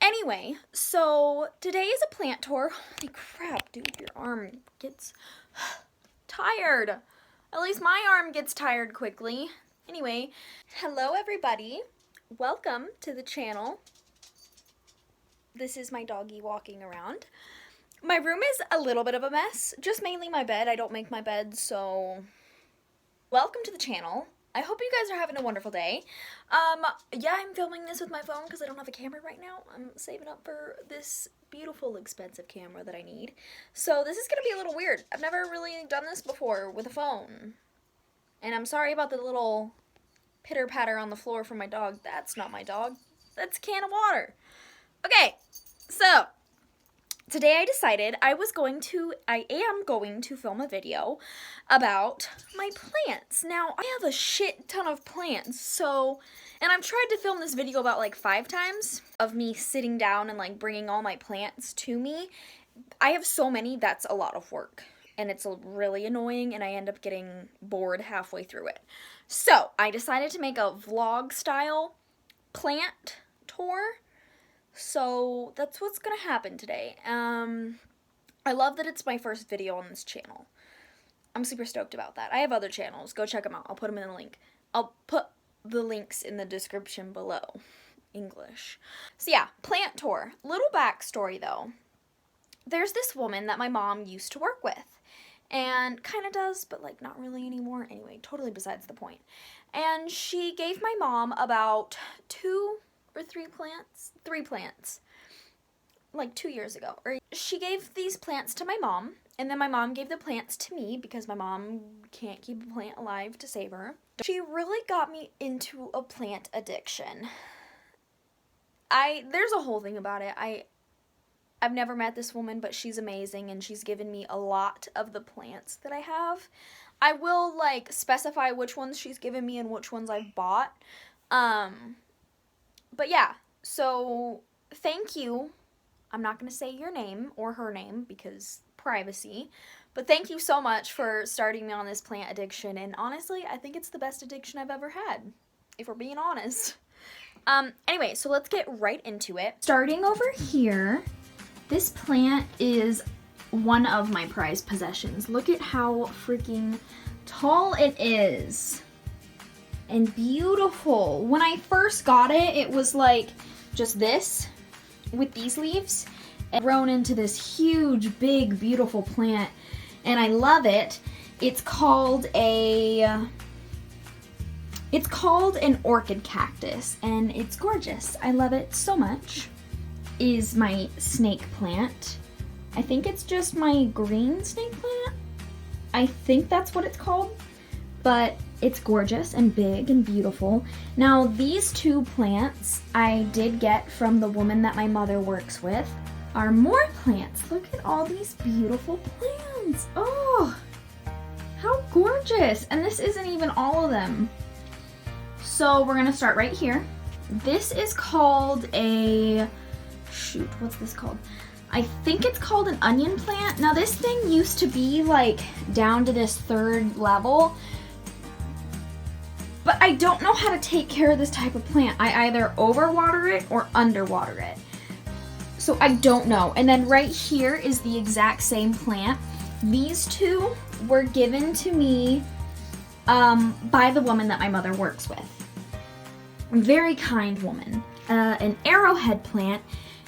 Anyway, so today is a plant tour. Holy crap, dude, your arm gets tired. At least my arm gets tired quickly. Anyway, hello everybody. Welcome to the channel. This is my doggy walking around. My room is a little bit of a mess, just mainly my bed. I don't make my bed, so welcome to the channel. I hope you guys are having a wonderful day. Yeah, I'm filming this with my phone because I don't have a camera right now. I'm saving up for this beautiful, expensive camera that I need. So this is going to be a little weird. I've never really done this before with a phone. And I'm sorry about the little pitter-patter on the floor from my dog. That's not my dog. That's a can of water. Okay, so today I decided I am going to film a video about my plants. Now, I have a shit ton of plants, and I've tried to film this video about like 5 times of me sitting down and like bringing all my plants to me. I have so many, that's a lot of work, and it's really annoying, and I end up getting bored halfway through it. So, I decided to make a vlog style plant tour. So that's what's gonna happen today. I love that it's my first video on this channel. I'm super stoked about that. I have other channels. Go check them out. I'll put them in the link. I'll put the links in the description below. English. So yeah, plant tour. Little backstory though. There's this woman that my mom used to work with. And kind of does, but like not really anymore. Anyway, totally besides the point. And she gave my mom about 2 or 3 plants, like 2 years ago. Or she gave these plants to my mom, and then my mom gave the plants to me because my mom can't keep a plant alive to save her. She really got me into a plant addiction. There's a whole thing about it. I've never met this woman, but she's amazing, and she's given me a lot of the plants that I have. I will like specify which ones she's given me and which ones I've bought. But yeah, so thank you. I'm not going to say your name or her name because privacy, but thank you so much for starting me on this plant addiction, and honestly, I think it's the best addiction I've ever had, if we're being honest. Anyway, so let's get right into it. Starting over here, this plant is one of my prized possessions. Look at how freaking tall it is. And beautiful. When I first got it, it was like just this with these leaves and grown into this huge, big, beautiful plant, and I love it. It's called an orchid cactus, and it's gorgeous. I love it so much. Is my snake plant. I think it's just my green snake plant. I think that's what it's called, but it's gorgeous and big and beautiful. Now, these 2 plants I did get from the woman that my mother works with are more plants. Look at all these beautiful plants. Oh, how gorgeous. And this isn't even all of them. So we're gonna start right here. This is called what's this called? I think it's called an onion plant. Now, this thing used to be like down to this 3rd level, but I don't know how to take care of this type of plant. I either overwater it or underwater it. So I don't know. And then right here is the exact same plant. These 2 were given to me by the woman that my mother works with. A very kind woman. An arrowhead plant.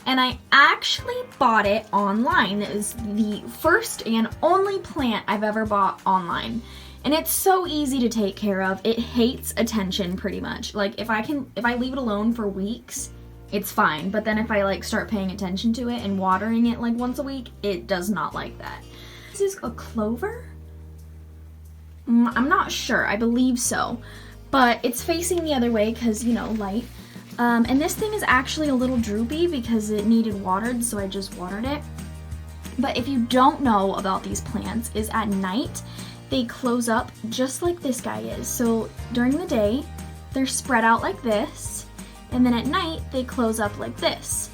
And I actually bought it online. It was the first and only plant I've ever bought online. And it's so easy to take care of. It hates attention pretty much. Like if I leave it alone for weeks, it's fine. But then if I like start paying attention to it and watering it like once a week, it does not like that. This is a clover? I'm not sure, I believe so. But it's facing the other way because, you know, light. And this thing is actually a little droopy because it needed watered, so I just watered it. But if you don't know about these plants, is at night, they close up just like this guy is. So during the day, they're spread out like this, and then at night, they close up like this.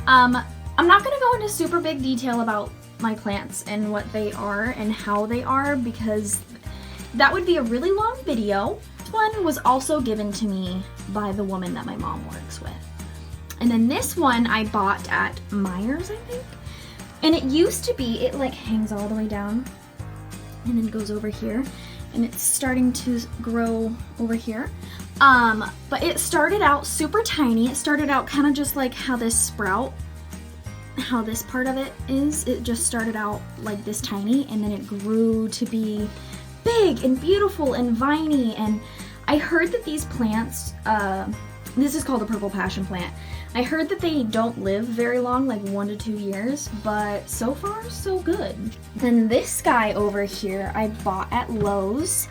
I'm not gonna go into super big detail about my plants and what they are and how they are because that would be a really long video. This one was also given to me by the woman that my mom works with. And then this one I bought at Myers, I think. And it used to be, it like hangs all the way down and then goes over here. And it's starting to grow over here. But it started out super tiny. It started out kind of just like how this sprout, how this part of it is. It just started out like this tiny, and then it grew to be big and beautiful and viney. And I heard that these plants, this is called the purple passion plant. I heard that they don't live very long, like 1 to 2 years, but so far so good. Then this guy over here I bought at Lowe's.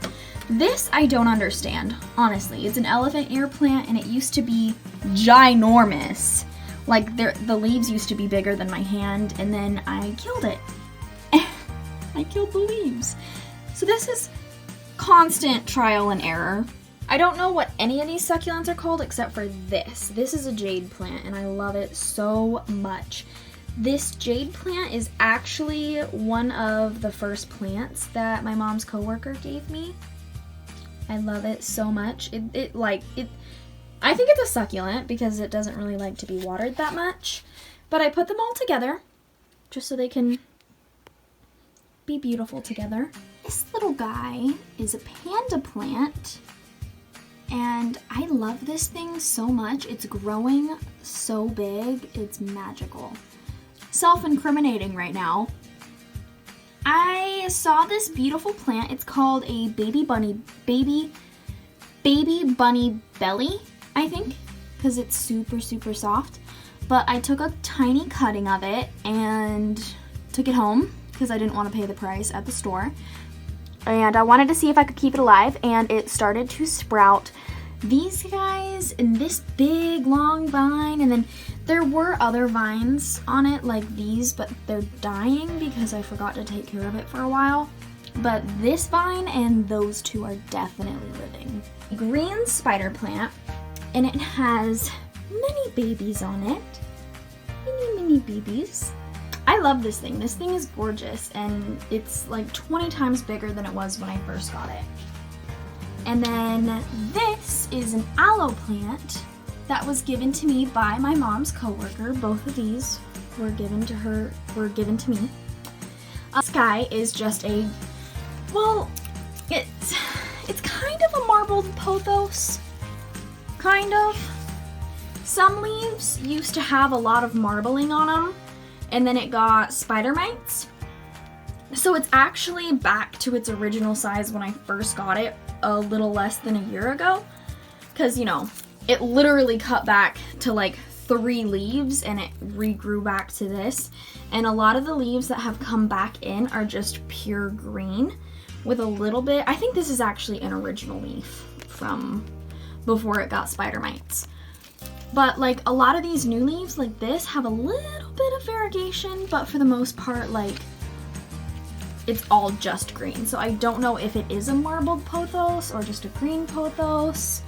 This I don't understand, honestly. It's an elephant ear plant, and it used to be ginormous. Like the leaves used to be bigger than my hand, and then I killed it. I killed the leaves. So this is constant trial and error. I don't know what any of these succulents are called except for this. This is a jade plant, and I love it so much. This jade plant is actually one of the first plants that my mom's coworker gave me. I love it so much. I think it's a succulent because it doesn't really like to be watered that much. But I put them all together just so they can be beautiful together. This little guy is a panda plant. And I love this thing so much. It's growing so big. It's magical. Self-incriminating right now. I saw this beautiful plant. It's called a baby bunny belly, I think, because it's super, super soft. But I took a tiny cutting of it and took it home because I didn't want to pay the price at the store. And I wanted to see if I could keep it alive, and it started to sprout these guys and this big long vine, and then there were other vines on it like these, but they're dying because I forgot to take care of it for a while. But this vine and those two are definitely living. Green spider plant, and it has many babies on it. Many babies. I love this thing. This thing is gorgeous, and it's like 20 times bigger than it was when I first got it. And then this is an aloe plant that was given to me by my mom's coworker. Both of these were given to me. This guy is just a, well, it's kind of a marbled pothos, kind of. Some leaves used to have a lot of marbling on them, and then it got spider mites. So it's actually back to its original size when I first got it a little less than a year ago. Because, you know, it literally cut back to like 3 leaves and it regrew back to this. And a lot of the leaves that have come back in are just pure green with a little bit. I think this is actually an original leaf from before it got spider mites. But like a lot of these new leaves like this have a little bit of variegation, but for the most part, like, it's all just green. So I don't know if it is a marbled pothos or just a green pothos.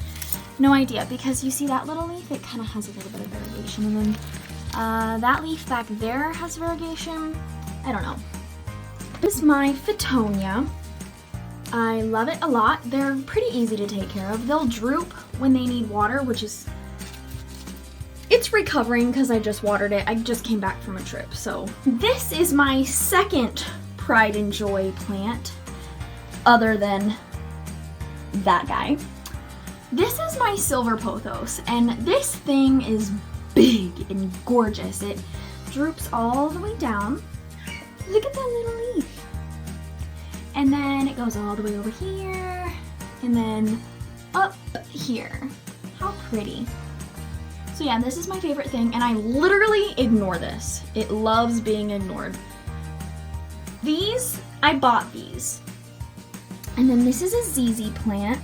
No idea, because you see that little leaf, it kind of has a little bit of variegation. And then that leaf back there has variegation. I don't know. This is my Fittonia. I love it a lot. They're pretty easy to take care of. They'll droop when they need water, which is, it's recovering because I just watered it. I just came back from a trip. So this is my second pride and joy plant other than that guy. This is my silver pothos, and this thing is big and gorgeous. It droops all the way down. Look at that little leaf. And then it goes all the way over here, and then up here. How pretty. So yeah, this is my favorite thing, and I literally ignore this. It loves being ignored. These, I bought these. And then this is a ZZ plant.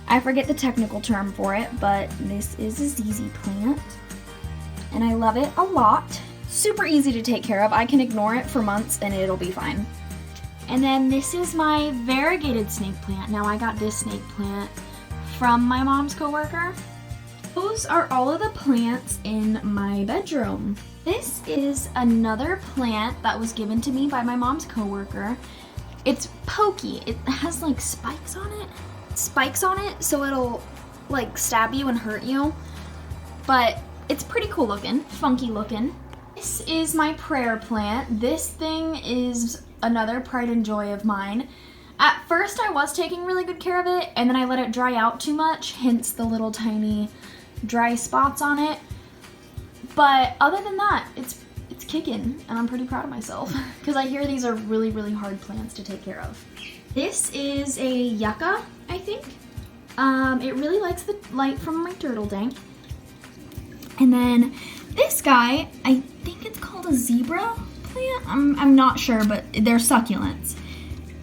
I forget the technical term for it, but this is a ZZ plant. And I love it a lot. Super easy to take care of. I can ignore it for months and it'll be fine. And then this is my variegated snake plant. Now I got this snake plant from my mom's coworker. Those are all of the plants in my bedroom. This is another plant that was given to me by my mom's coworker. It's pokey. It has like spikes on it. So it'll like stab you and hurt you. But It's pretty cool looking, funky looking. This is my prayer plant. This thing is another pride and joy of mine. At first I was taking really good care of it, and then I let it dry out too much, hence the little tiny dry spots on it. But other than that, it's kicking, and I'm pretty proud of myself because I hear these are really, really hard plants to take care of. This is a yucca, I think. It really likes the light from my turtle tank. And then this guy, I think it's called a zebra plant. I'm not sure, but they're succulents.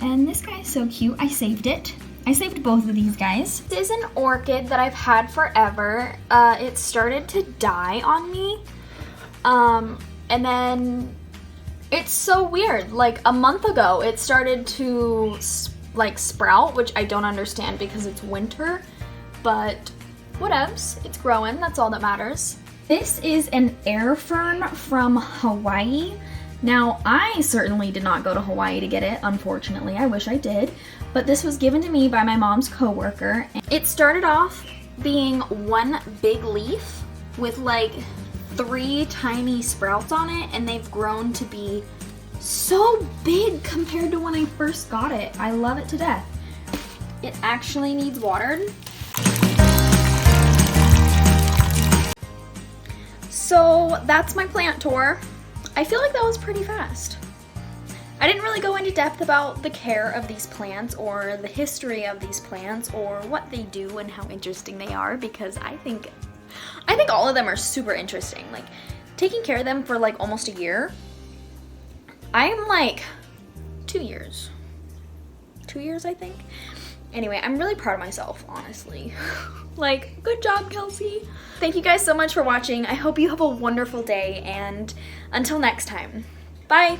And this guy is so cute. I saved it. I saved both of these guys. This is an orchid that I've had forever. It started to die on me. And then it's so weird. Like a month ago, it started to like sprout, which I don't understand because it's winter, but whatevs. It's growing. That's all that matters. This is an air fern from Hawaii. Now, I certainly did not go to Hawaii to get it, unfortunately. I wish I did. But this was given to me by my mom's coworker. It started off being one big leaf with like 3 tiny sprouts on it, and they've grown to be so big compared to when I first got it. I love it to death. It actually needs watered. So that's my plant tour. I feel like that was pretty fast. I didn't really go into depth about the care of these plants or the history of these plants or what they do and how interesting they are, because I think all of them are super interesting. Like taking care of them for like almost a year. I'm like 2 years. 2 years, I think. Anyway, I'm really proud of myself, honestly. Like, good job, Kelsey. Thank you guys so much for watching. I hope you have a wonderful day, and until next time, bye.